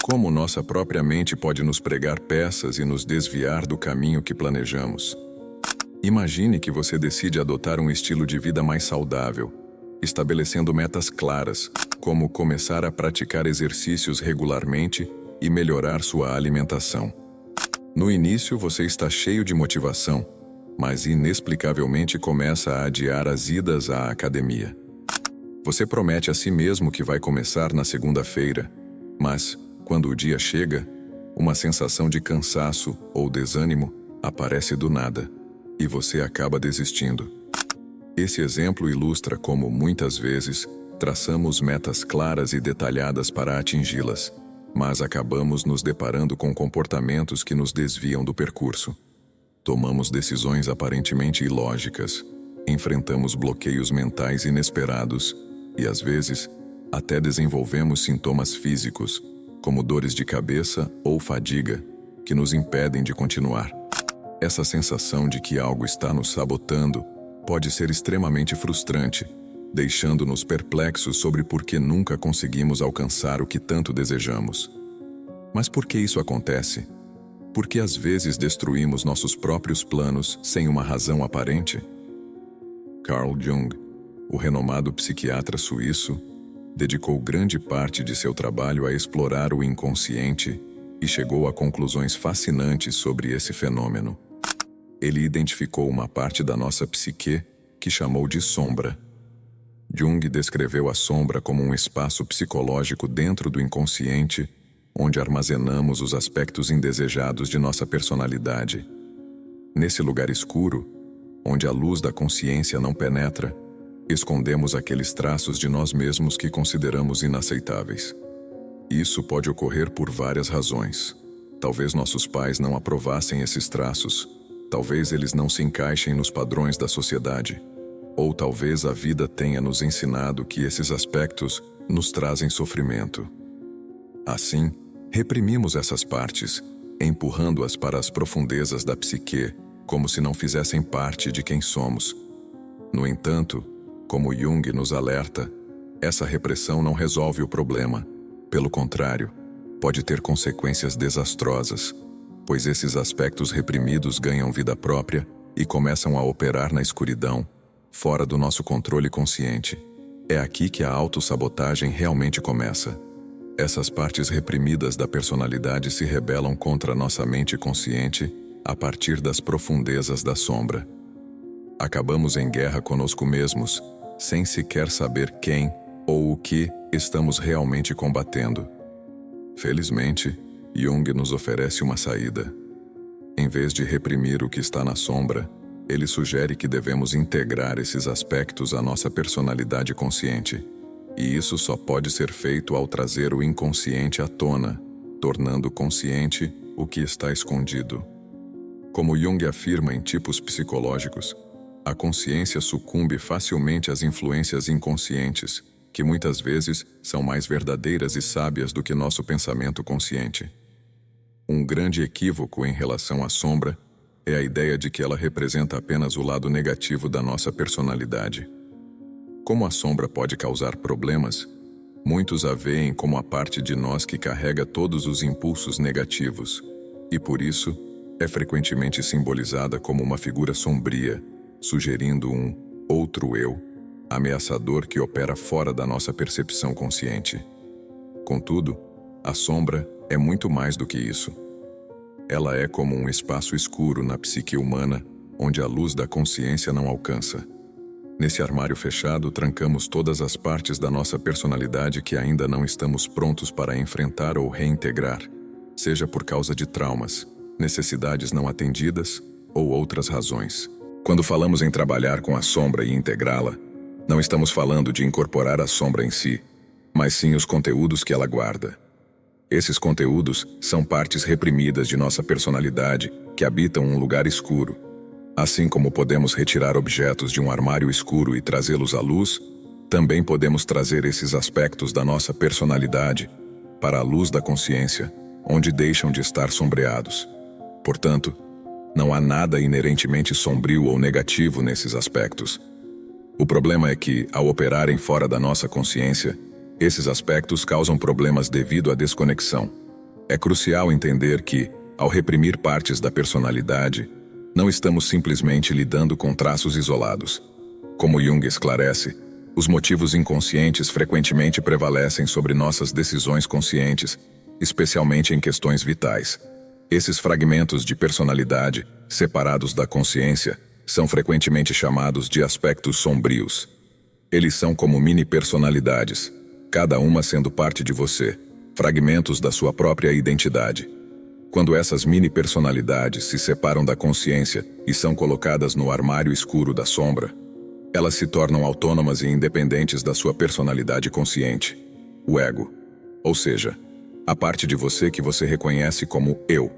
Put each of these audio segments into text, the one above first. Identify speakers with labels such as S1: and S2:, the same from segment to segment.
S1: Como nossa própria mente pode nos pregar peças e nos desviar do caminho que planejamos. Imagine que você decide adotar um estilo de vida mais saudável, estabelecendo metas claras, como começar a praticar exercícios regularmente e melhorar sua alimentação. No início, você está cheio de motivação, mas inexplicavelmente começa a adiar as idas à academia. Você promete a si mesmo que vai começar na segunda-feira, mas, quando o dia chega, uma sensação de cansaço ou desânimo aparece do nada, e você acaba desistindo. Esse exemplo ilustra como, muitas vezes, traçamos metas claras e detalhadas para atingi-las, mas acabamos nos deparando com comportamentos que nos desviam do percurso. Tomamos decisões aparentemente ilógicas, enfrentamos bloqueios mentais inesperados e, às vezes, até desenvolvemos sintomas físicos, como dores de cabeça ou fadiga, que nos impedem de continuar. Essa sensação de que algo está nos sabotando pode ser extremamente frustrante, deixando-nos perplexos sobre por que nunca conseguimos alcançar o que tanto desejamos. Mas por que isso acontece? Por que às vezes destruímos nossos próprios planos sem uma razão aparente? Carl Jung, o renomado psiquiatra suíço, dedicou grande parte de seu trabalho a explorar o inconsciente e chegou a conclusões fascinantes sobre esse fenômeno. Ele identificou uma parte da nossa psique que chamou de sombra. Jung descreveu a sombra como um espaço psicológico dentro do inconsciente, onde armazenamos os aspectos indesejados de nossa personalidade. Nesse lugar escuro, onde a luz da consciência não penetra, escondemos aqueles traços de nós mesmos que consideramos inaceitáveis. Isso pode ocorrer por várias razões. Talvez nossos pais não aprovassem esses traços, talvez eles não se encaixem nos padrões da sociedade, ou talvez a vida tenha nos ensinado que esses aspectos nos trazem sofrimento. Assim, reprimimos essas partes, empurrando-as para as profundezas da psique, como se não fizessem parte de quem somos. No entanto, como Jung nos alerta, essa repressão não resolve o problema. Pelo contrário, pode ter consequências desastrosas, pois esses aspectos reprimidos ganham vida própria e começam a operar na escuridão, fora do nosso controle consciente. É aqui que a autossabotagem realmente começa. Essas partes reprimidas da personalidade se rebelam contra nossa mente consciente a partir das profundezas da sombra. Acabamos em guerra conosco mesmos, sem sequer saber quem ou o que estamos realmente combatendo. Felizmente, Jung nos oferece uma saída. Em vez de reprimir o que está na sombra, ele sugere que devemos integrar esses aspectos à nossa personalidade consciente. E isso só pode ser feito ao trazer o inconsciente à tona, tornando consciente o que está escondido. Como Jung afirma em Tipos Psicológicos, a consciência sucumbe facilmente às influências inconscientes, que muitas vezes são mais verdadeiras e sábias do que nosso pensamento consciente. Um grande equívoco em relação à sombra é a ideia de que ela representa apenas o lado negativo da nossa personalidade. Como a sombra pode causar problemas, muitos a veem como a parte de nós que carrega todos os impulsos negativos, e por isso é frequentemente simbolizada como uma figura sombria, sugerindo um outro eu, ameaçador que opera fora da nossa percepção consciente. Contudo, a sombra é muito mais do que isso. Ela é como um espaço escuro na psique humana, onde a luz da consciência não alcança. Nesse armário fechado, trancamos todas as partes da nossa personalidade que ainda não estamos prontos para enfrentar ou reintegrar, seja por causa de traumas, necessidades não atendidas ou outras razões. Quando falamos em trabalhar com a sombra e integrá-la, não estamos falando de incorporar a sombra em si, mas sim os conteúdos que ela guarda. Esses conteúdos são partes reprimidas de nossa personalidade que habitam um lugar escuro. Assim como podemos retirar objetos de um armário escuro e trazê-los à luz, também podemos trazer esses aspectos da nossa personalidade para a luz da consciência, onde deixam de estar sombreados. Portanto, não há nada inerentemente sombrio ou negativo nesses aspectos. O problema é que, ao operarem fora da nossa consciência, esses aspectos causam problemas devido à desconexão. É crucial entender que, ao reprimir partes da personalidade, não estamos simplesmente lidando com traços isolados. Como Jung esclarece, os motivos inconscientes frequentemente prevalecem sobre nossas decisões conscientes, especialmente em questões vitais. Esses fragmentos de personalidade, separados da consciência, são frequentemente chamados de aspectos sombrios. Eles são como mini-personalidades, cada uma sendo parte de você, fragmentos da sua própria identidade. Quando essas mini-personalidades se separam da consciência e são colocadas no armário escuro da sombra, elas se tornam autônomas e independentes da sua personalidade consciente, o ego, ou seja, a parte de você que você reconhece como eu.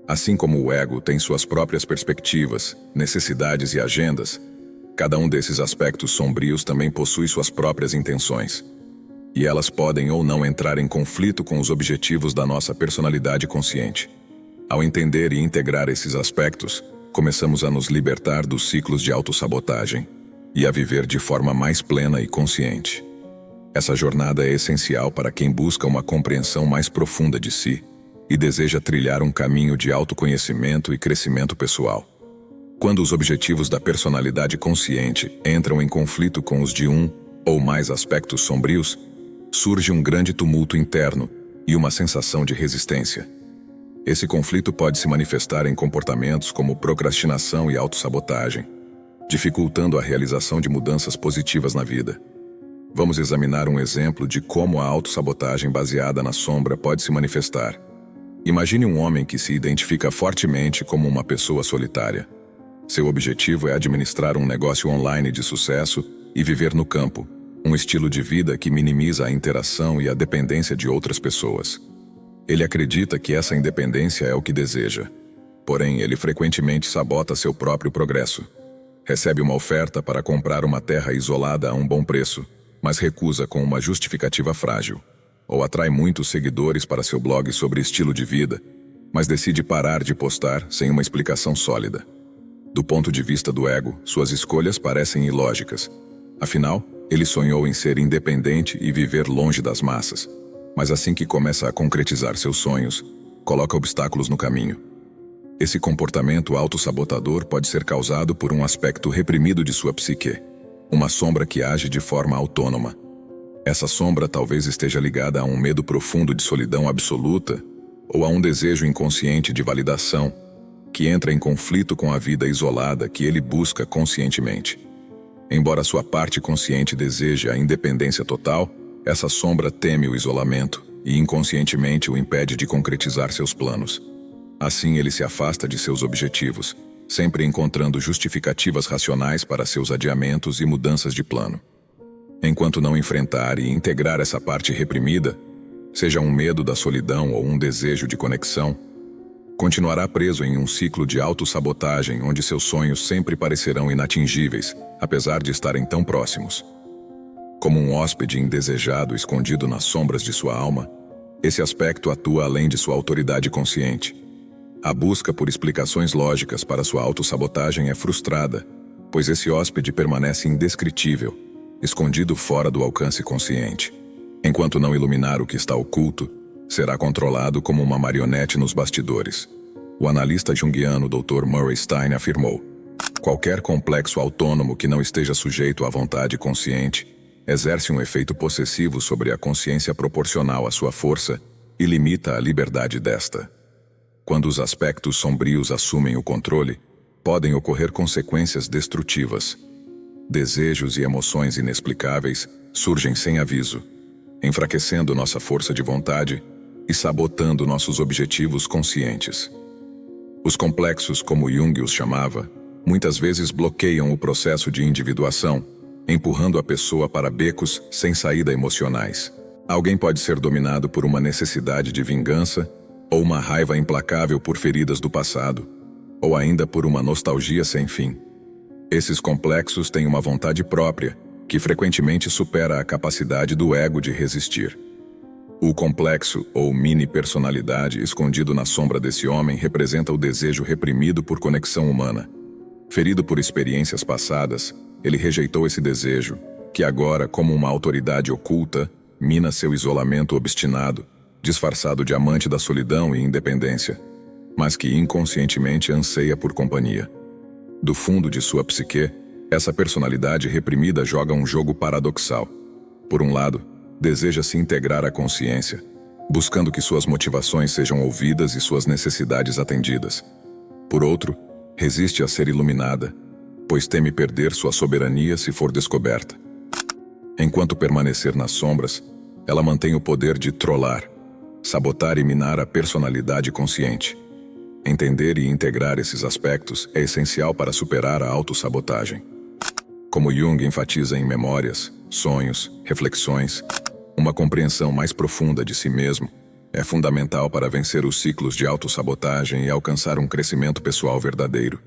S1: Assim como o ego tem suas próprias perspectivas, necessidades e agendas, cada um desses aspectos sombrios também possui suas próprias intenções. E elas podem ou não entrar em conflito com os objetivos da nossa personalidade consciente. Ao entender e integrar esses aspectos, começamos a nos libertar dos ciclos de autossabotagem e a viver de forma mais plena e consciente. Essa jornada é essencial para quem busca uma compreensão mais profunda de si e deseja trilhar um caminho de autoconhecimento e crescimento pessoal. Quando os objetivos da personalidade consciente entram em conflito com os de um ou mais aspectos sombrios, surge um grande tumulto interno e uma sensação de resistência. Esse conflito pode se manifestar em comportamentos como procrastinação e autossabotagem, dificultando a realização de mudanças positivas na vida. Vamos examinar um exemplo de como a autossabotagem baseada na sombra pode se manifestar. Imagine um homem que se identifica fortemente como uma pessoa solitária. Seu objetivo é administrar um negócio online de sucesso e viver no campo, um estilo de vida que minimiza a interação e a dependência de outras pessoas. Ele acredita que essa independência é o que deseja. Porém, ele frequentemente sabota seu próprio progresso. Recebe uma oferta para comprar uma terra isolada a um bom preço, mas recusa com uma justificativa frágil. Ou atrai muitos seguidores para seu blog sobre estilo de vida, mas decide parar de postar sem uma explicação sólida. Do ponto de vista do ego, suas escolhas parecem ilógicas. Afinal, ele sonhou em ser independente e viver longe das massas, mas assim que começa a concretizar seus sonhos, coloca obstáculos no caminho. Esse comportamento autossabotador pode ser causado por um aspecto reprimido de sua psique, uma sombra que age de forma autônoma. Essa sombra talvez esteja ligada a um medo profundo de solidão absoluta ou a um desejo inconsciente de validação, que entra em conflito com a vida isolada que ele busca conscientemente. Embora sua parte consciente deseje a independência total, essa sombra teme o isolamento e inconscientemente o impede de concretizar seus planos. Assim ele se afasta de seus objetivos, sempre encontrando justificativas racionais para seus adiamentos e mudanças de plano. Enquanto não enfrentar e integrar essa parte reprimida, seja um medo da solidão ou um desejo de conexão, continuará preso em um ciclo de autossabotagem onde seus sonhos sempre parecerão inatingíveis, apesar de estarem tão próximos. Como um hóspede indesejado escondido nas sombras de sua alma, esse aspecto atua além de sua autoridade consciente. A busca por explicações lógicas para sua autossabotagem é frustrada, pois esse hóspede permanece indescritível, escondido fora do alcance consciente. Enquanto não iluminar o que está oculto, será controlado como uma marionete nos bastidores. O analista junguiano Dr. Murray Stein afirmou: qualquer complexo autônomo que não esteja sujeito à vontade consciente exerce um efeito possessivo sobre a consciência proporcional à sua força e limita a liberdade desta. Quando os aspectos sombrios assumem o controle, podem ocorrer consequências destrutivas. Desejos e emoções inexplicáveis surgem sem aviso, enfraquecendo nossa força de vontade e sabotando nossos objetivos conscientes. Os complexos, como Jung os chamava, muitas vezes bloqueiam o processo de individuação, empurrando a pessoa para becos sem saída emocionais. Alguém pode ser dominado por uma necessidade de vingança, ou uma raiva implacável por feridas do passado, ou ainda por uma nostalgia sem fim. Esses complexos têm uma vontade própria, que frequentemente supera a capacidade do ego de resistir. O complexo, ou mini-personalidade, escondido na sombra desse homem, representa o desejo reprimido por conexão humana. Ferido por experiências passadas, ele rejeitou esse desejo, que agora, como uma autoridade oculta, mina seu isolamento obstinado, disfarçado de amante da solidão e independência, mas que inconscientemente anseia por companhia. Do fundo de sua psique, essa personalidade reprimida joga um jogo paradoxal. Por um lado, deseja se integrar à consciência, buscando que suas motivações sejam ouvidas e suas necessidades atendidas. Por outro, resiste a ser iluminada, pois teme perder sua soberania se for descoberta. Enquanto permanecer nas sombras, ela mantém o poder de trollar, sabotar e minar a personalidade consciente. Entender e integrar esses aspectos é essencial para superar a autossabotagem. Como Jung enfatiza em Memórias, Sonhos, Reflexões, uma compreensão mais profunda de si mesmo é fundamental para vencer os ciclos de autossabotagem e alcançar um crescimento pessoal verdadeiro.